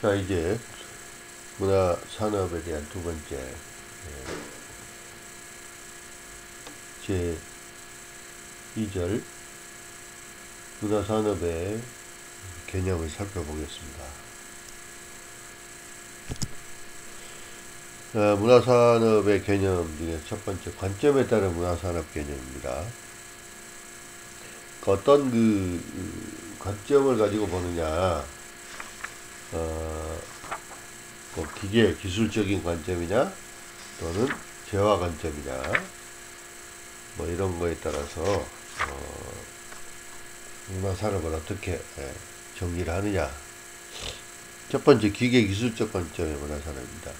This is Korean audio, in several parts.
자, 이제 문화산업에 대한 두 번째 제 2절 문화산업의 개념을 살펴보겠습니다. 문화산업의 개념 중에 첫 번째, 관점에 따른 문화산업 개념입니다. 어떤 관점을 가지고 보느냐, 뭐 기계, 기술적인 관점이냐, 또는 재화 관점이냐, 뭐 이런 거에 따라서 문화산업을 어떻게 정리를 하느냐. 첫 번째, 기계 기술적 관점의 문화산업입니다.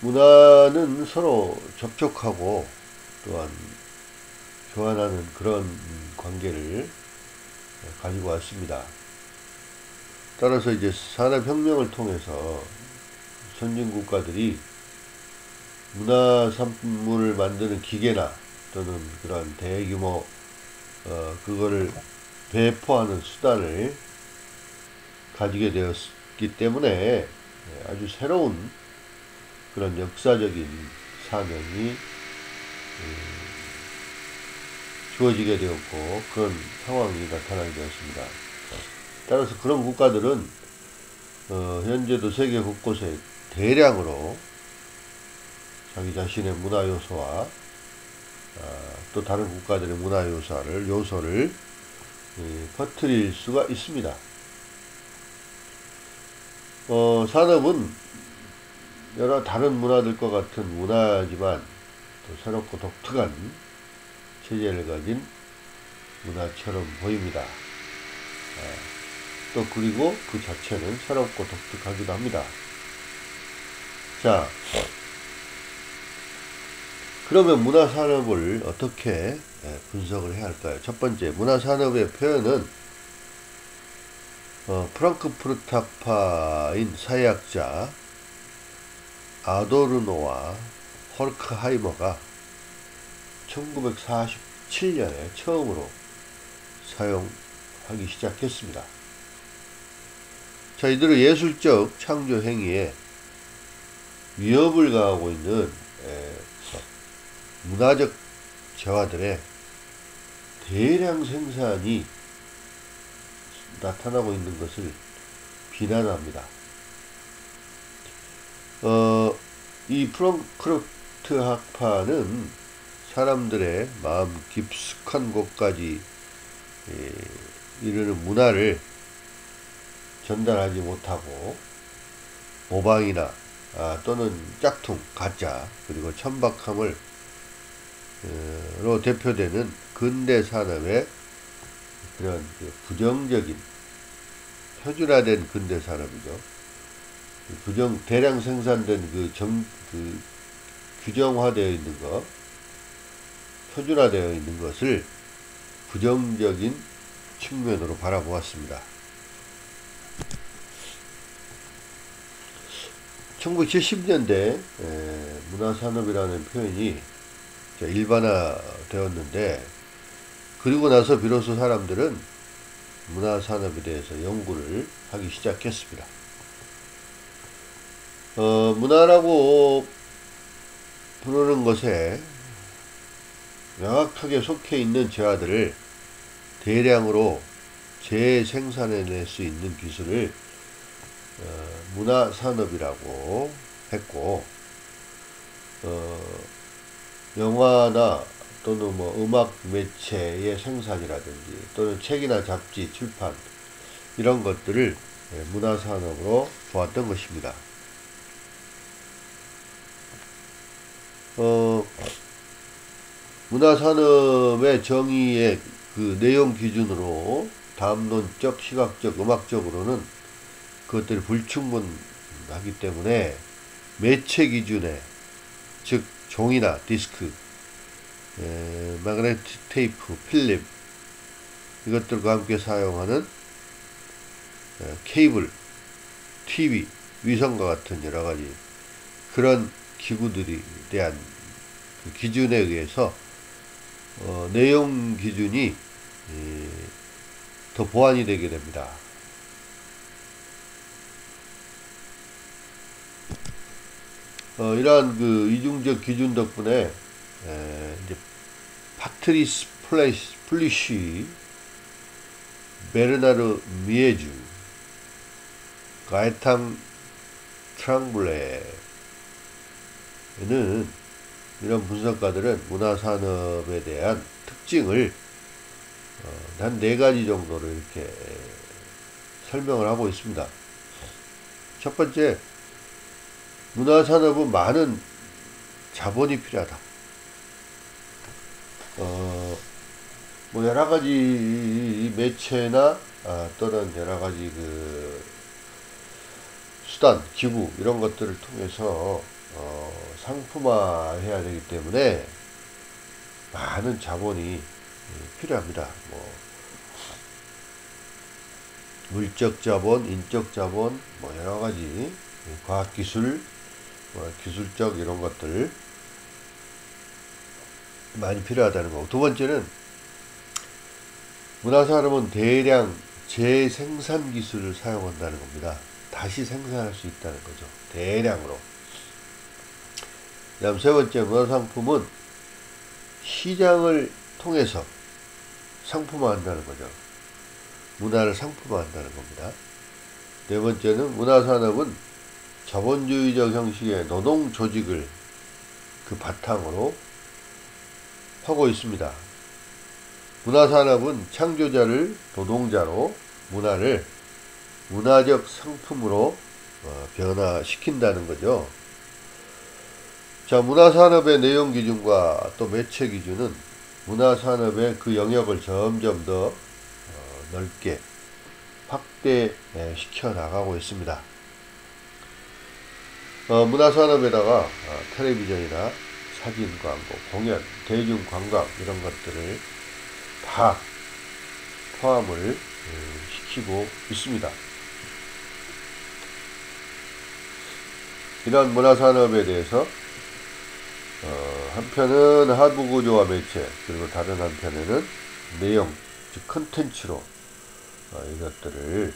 문화는 서로 접촉하고 또한 교환하는 그런 관계를 가지고 왔습니다. 따라서 이제 산업혁명을 통해서 선진국가들이 문화산물을 만드는 기계나 또는 그런 대규모 그거를 배포하는 수단을 가지게 되었기 때문에 아주 새로운 그런 역사적인 사명이 주어지게 되었고 그런 상황이 나타나게 되었습니다. 따라서 그런 국가들은 현재도 세계 곳곳에 대량으로 자기 자신의 문화 요소와 또 다른 국가들의 문화 요소를 퍼뜨릴 수가 있습니다. 산업은 여러 다른 문화들과 같은 문화지만 또 새롭고 독특한 체제를 가진 문화처럼 보입니다. 또 그리고 그 자체는 새롭고 독특하기도 합니다. 자, 그러면 문화산업을 어떻게 분석을 해야 할까요? 첫 번째, 문화산업의 표현은 프랑크푸르트 학파인 사회학자 아도르노와 홀크하이머가 1947년에 처음으로 사용하기 시작했습니다. 자, 이들은 예술적 창조 행위에 위협을 가하고 있는 문화적 재화들의 대량 생산이 나타나고 있는 것을 비난합니다. 이 프랑크푸르트 학파는 사람들의 마음 깊숙한 곳까지 이르는 문화를 전달하지 못하고 모방이나 또는 짝퉁, 가짜, 그리고 천박함을 로 대표되는 근대 산업의 그런 부정적인 표준화된 근대 산업이죠. 대량 생산된 규정화되어 있는 것, 표준화되어 있는 것을 부정적인 측면으로 바라보았습니다. 1970년대 문화산업이라는 표현이 일반화되었는데, 그리고 나서 비로소 사람들은 문화산업에 대해서 연구를 하기 시작했습니다. 문화라고 부르는 것에 명확하게 속해 있는 재화들을 대량으로 재생산해낼 수 있는 기술을 문화산업이라고 했고, 영화나 또는 음악 매체의 생산이라든지 또는 책이나 잡지, 출판 이런 것들을 문화산업으로 보았던 것입니다. 문화산업의 정의의 그 내용 기준으로 담론적, 시각적, 음악적으로는 그것들이 불충분하기 때문에 매체 기준에, 즉 종이나 디스크, 마그네틱 테이프, 필름 이것들과 함께 사용하는 케이블, TV, 위성과 같은 여러가지 그런 기구들에 대한 그 기준에 의해서 내용 기준이 더 보완이 되게 됩니다. 이러한 그 이중적 기준 덕분에 이제 파트리스 플리시, 베르나르 미에주, 가에탄 트랑블레는 이런 분석가들은 문화산업에 대한 특징을 한 4가지 정도로 이렇게 설명을 하고 있습니다. 첫 번째, 문화산업은 많은 자본이 필요하다. 뭐 여러가지 매체나 또는 여러가지 그 수단, 기구 이런 것들을 통해서 상품화해야 되기 때문에 많은 자본이 필요합니다. 뭐 물적 자본, 인적 자본, 뭐 여러가지 과학기술, 뭐 기술적 이런 것들 많이 필요하다는 거고, 두 번째는 문화산업은 대량 재생산 기술을 사용한다는 겁니다. 다시 생산할 수 있다는 거죠. 대량으로. 그 다음 세 번째, 문화상품은 시장을 통해서 상품화한다는 거죠. 문화를 상품화한다는 겁니다. 네 번째는 문화산업은 자본주의적 형식의 노동조직을 그 바탕으로 하고 있습니다. 문화산업은 창조자를 노동자로, 문화를 문화적 상품으로 변화시킨다는 거죠. 자, 문화산업의 내용 기준과 또 매체 기준은 문화산업의 그 영역을 점점 더 넓게 확대시켜 나가고 있습니다. 문화산업에다가 텔레비전이나 사진 광고, 공연, 대중 관광 이런 것들을 다 포함을 시키고 있습니다. 이런 문화산업에 대해서 한편은 하부 구조와 매체, 그리고 다른 한편에는 내용, 즉 컨텐츠로 이것들을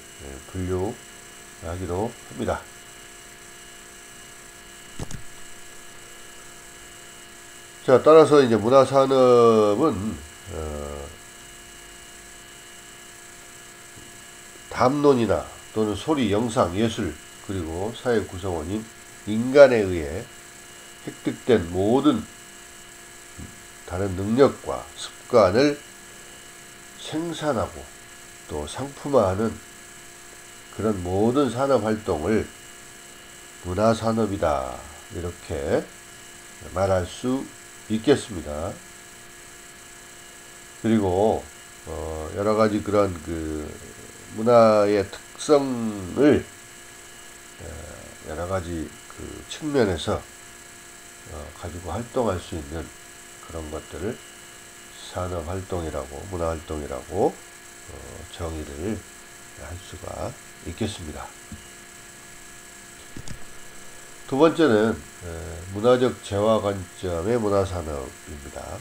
분류하기도 합니다. 자, 따라서 이제 문화산업은 담론이나 또는 소리, 영상, 예술, 그리고 사회 구성원인 인간에 의해 획득된 모든 다른 능력과 습관을 생산하고 또 상품화하는 그런 모든 산업활동을 문화산업이다, 이렇게 말할 수 있겠습니다. 그리고 여러가지 그런 그 문화의 특성을 여러가지 그 측면에서 가지고 활동할 수 있는 그런 것들을 산업활동이라고, 문화활동이라고 정의를 할 수가 있겠습니다. 두 번째는 문화적 재화 관점의 문화산업입니다.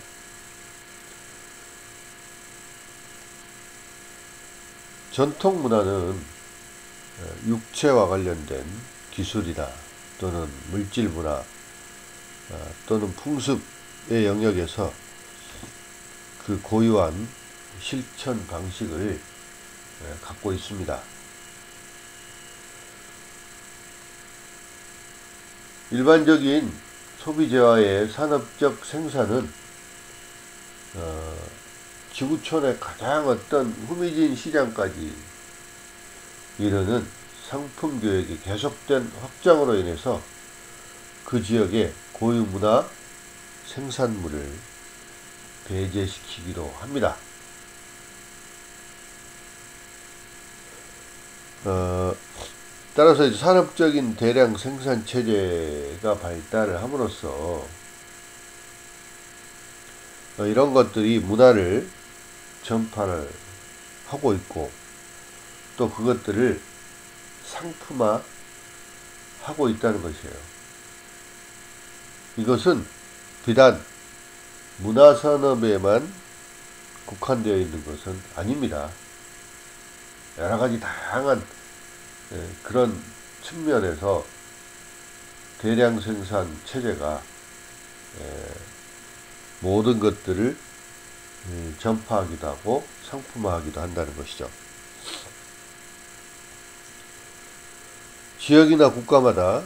전통 문화는 육체와 관련된 기술이나 또는 물질 문화 또는 풍습의 영역에서 그 고유한 실천 방식을 갖고 있습니다. 일반적인 소비재화의 산업적 생산은 지구촌의 가장 어떤 후미진 시장까지 이르는 상품 교역이 계속된 확장으로 인해서 그 지역의 고유 문화 생산물을 배제시키기도 합니다. 따라서 이제 산업적인 대량 생산 체제가 발달을 함으로써 이런 것들이 문화를 전파를 하고 있고 또 그것들을 상품화 하고 있다는 것이에요. 이것은 비단 문화산업에만 국한되어 있는 것은 아닙니다. 여러 가지 다양한 그런 측면에서 대량 생산 체제가 모든 것들을 전파하기도 하고 상품화하기도 한다는 것이죠. 지역이나 국가마다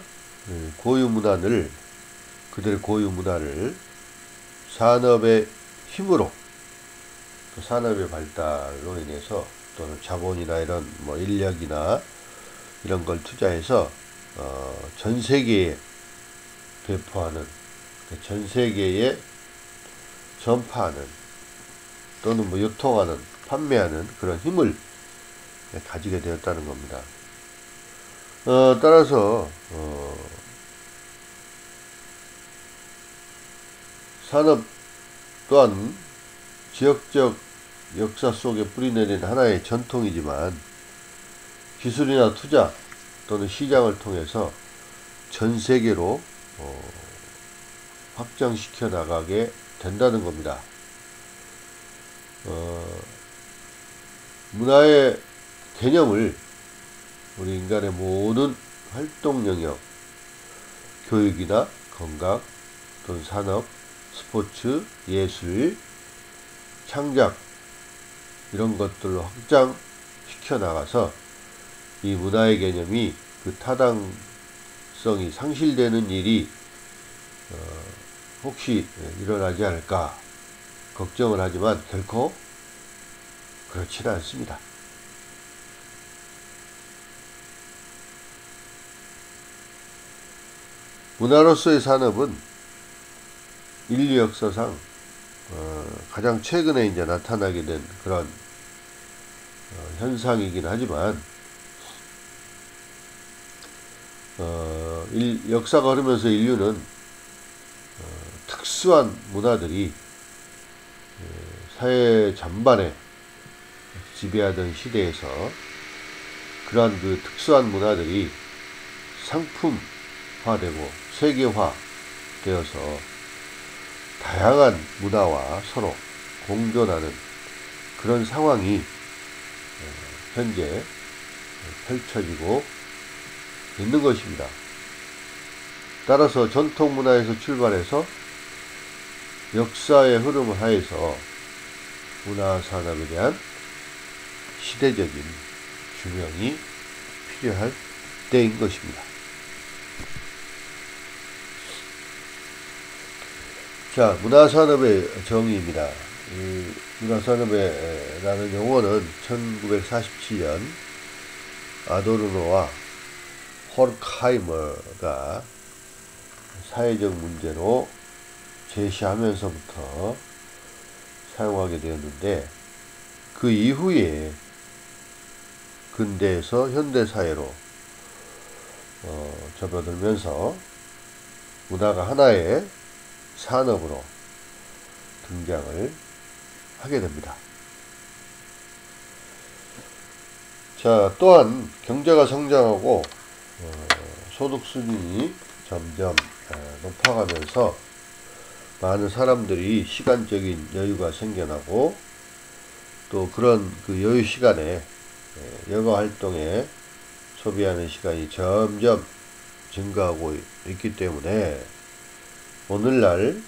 고유 문화를 그들의 고유 문화를 산업의 힘으로 또 산업의 발달로 인해서 또는 자본이나 이런 뭐 인력이나 이런 걸 투자해서 전 세계에 배포하는, 전 세계에 전파하는 또는 뭐 유통하는, 판매하는 그런 힘을 가지게 되었다는 겁니다. 따라서 산업 또한 지역적 역사 속에 뿌리내린 하나의 전통이지만 기술이나 투자 또는 시장을 통해서 전 세계로 확장시켜 나가게 된다는 겁니다. 문화의 개념을 우리 인간의 모든 활동 영역, 교육이나 건강 또는 산업, 스포츠, 예술, 창작 이런 것들로 확장시켜 나가서 이 문화의 개념이 그 타당성이 상실되는 일이 혹시 일어나지 않을까 걱정을 하지만 결코 그렇지는 않습니다. 문화로서의 산업은 인류 역사상 가장 최근에 이제 나타나게 된 그런 현상이긴 하지만 역사가 흐르면서 인류는 특수한 문화들이 사회 전반에 지배하던 시대에서 그러한 그 특수한 문화들이 상품화되고 세계화되어서 다양한 문화와 서로 공존하는 그런 상황이 현재 펼쳐지고 있는 것입니다. 따라서 전통 문화에서 출발해서 역사의 흐름을 하에서 문화 산업에 대한 시대적인 규명이 필요할 때인 것입니다. 자, 문화산업의 정의입니다. 이 문화산업이라는 용어는 1947년 아도르노와 호르크하이머가 사회적 문제로 제시하면서부터 사용하게 되었는데 그 이후에 근대에서 현대사회로 접어들면서 문화가 하나의 산업으로 등장을 하게 됩니다. 자, 또한 경제가 성장하고 소득 수준이 점점 높아가면서 많은 사람들이 시간적인 여유가 생겨나고 또 그런 그 여유 시간에 여가 활동에 소비하는 시간이 점점 증가하고 있기 때문에 오늘날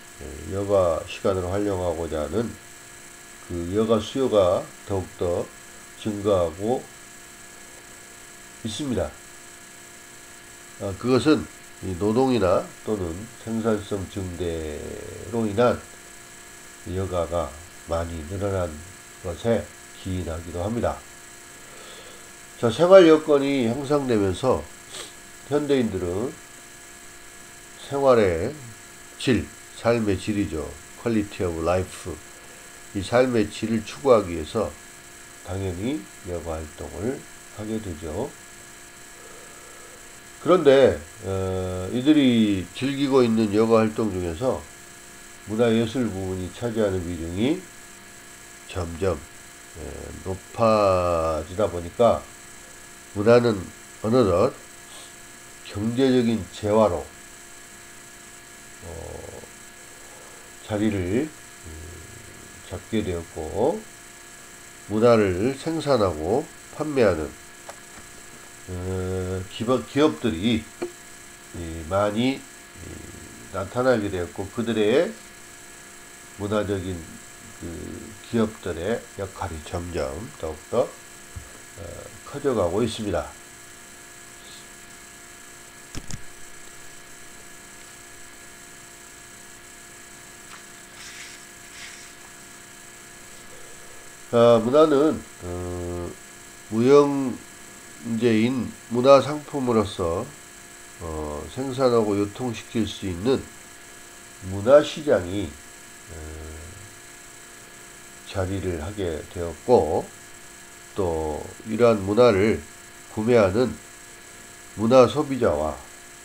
여가 시간을 활용하고자 하는 그 여가 수요가 더욱더 증가하고 있습니다. 그것은 이 노동이나 또는 생산성 증대로 인한 여가가 많이 늘어난 것에 기인하기도 합니다. 자, 생활 여건이 향상되면서 현대인들은 생활의 질, 삶의 질이죠. 퀄리티 오브 라이프. 이 삶의 질을 추구하기 위해서 당연히 여가 활동을 하게 되죠. 그런데 이들이 즐기고 있는 여가 활동 중에서 문화예술 부분이 차지하는 비중이 점점 높아지다 보니까 문화는 어느덧 경제적인 재화로 자리를 잡게 되었고 문화를 생산하고 판매하는 기업들이 많이 나타나게 되었고, 그들의 문화적인 기업들의 역할이 점점 더욱더 커져가고 있습니다. 문화는 무형문제인 문화상품으로서 생산하고 유통시킬 수 있는 문화시장이 자리를 하게 되었고, 또 이러한 문화를 구매하는 문화 소비자와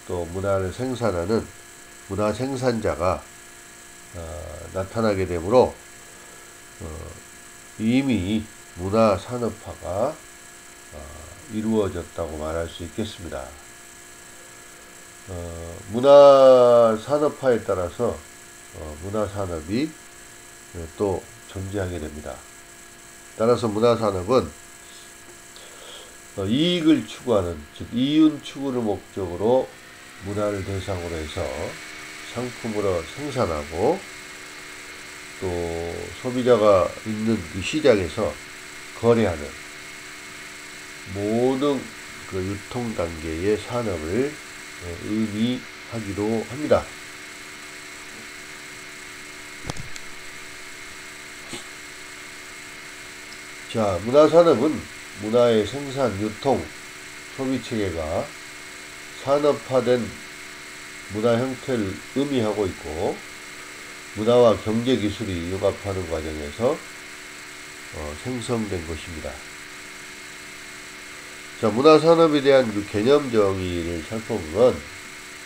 또 문화를 생산하는 문화 생산자가 나타나게 되므로 이미 문화 산업화가 이루어졌다고 말할 수 있겠습니다. 문화 산업화에 따라서 문화 산업이 또 존재하게 됩니다. 따라서 문화 산업은 이익을 추구하는, 즉 이윤 추구를 목적으로 문화를 대상으로 해서 상품으로 생산하고, 또 소비자가 있는 이 시장에서 거래하는 모든 그 유통 단계의 산업을 의미하기도 합니다. 자, 문화산업은 문화의 생산, 유통, 소비체계가 산업화된 문화 형태를 의미하고 있고, 문화와 경제기술이 융합하는 과정에서 생성된 것입니다. 자, 문화산업에 대한 그 개념 정의를 살펴보면,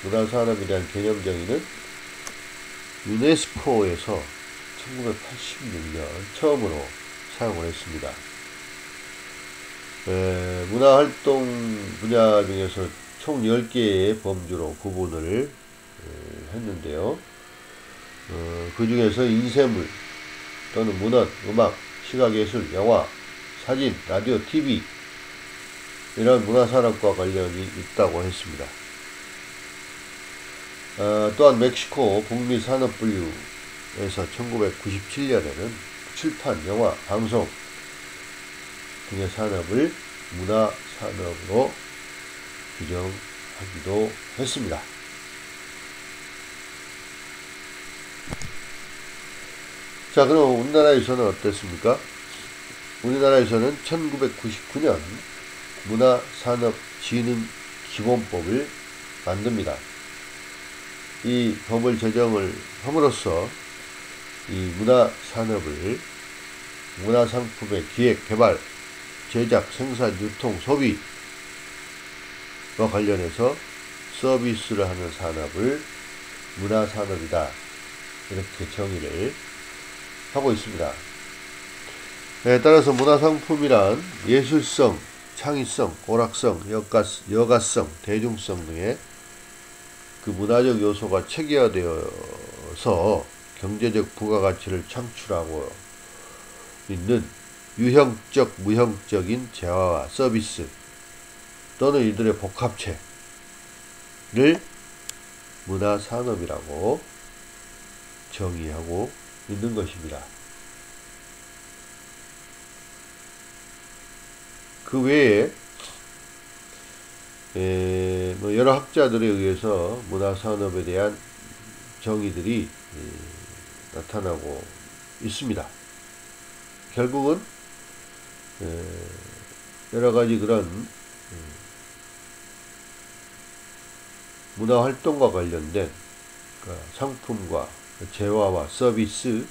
문화산업에 대한 개념 정의는 유네스코에서 1986년 처음으로 사용을 했습니다. 문화활동 분야 중에서 총 10개의 범주로 구분을 했는데요. 그 중에서 인쇄물 또는 문헌, 음악, 시각예술, 영화, 사진, 라디오, TV 이런 문화산업과 관련이 있다고 했습니다. 또한 멕시코 북미산업분류에서 1997년에는 출판, 영화, 방송 등의 산업을 문화산업으로 규정하기도 했습니다. 자, 그럼 우리나라에서는 어땠습니까? 우리나라에서는 1999년 문화산업진흥기본법을 만듭니다. 이 법을 제정을 함으로써 이 문화산업을 문화상품의 기획, 개발, 제작, 생산, 유통, 소비와 관련해서 서비스를 하는 산업을 문화산업이다, 이렇게 정의를 하고 있습니다. 따라서 문화상품이란 예술성, 창의성, 오락성, 여가성, 대중성 등의 그 문화적 요소가 체계화되어서 경제적 부가가치를 창출하고 있는 유형적, 무형적인 재화와 서비스 또는 이들의 복합체를 문화산업이라고 정의하고 있는 것입니다. 그 외에 여러 학자들에 의해서 문화산업에 대한 정의들이 나타나고 있습니다. 결국은 여러가지 그런 문화활동과 관련된 상품과 재화와 서비스,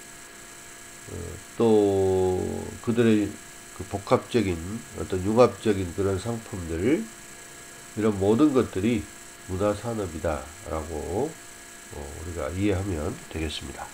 또 그들의 그 복합적인 어떤 융합적인 그런 상품들, 이런 모든 것들이 문화산업이다 라고 우리가 이해하면 되겠습니다.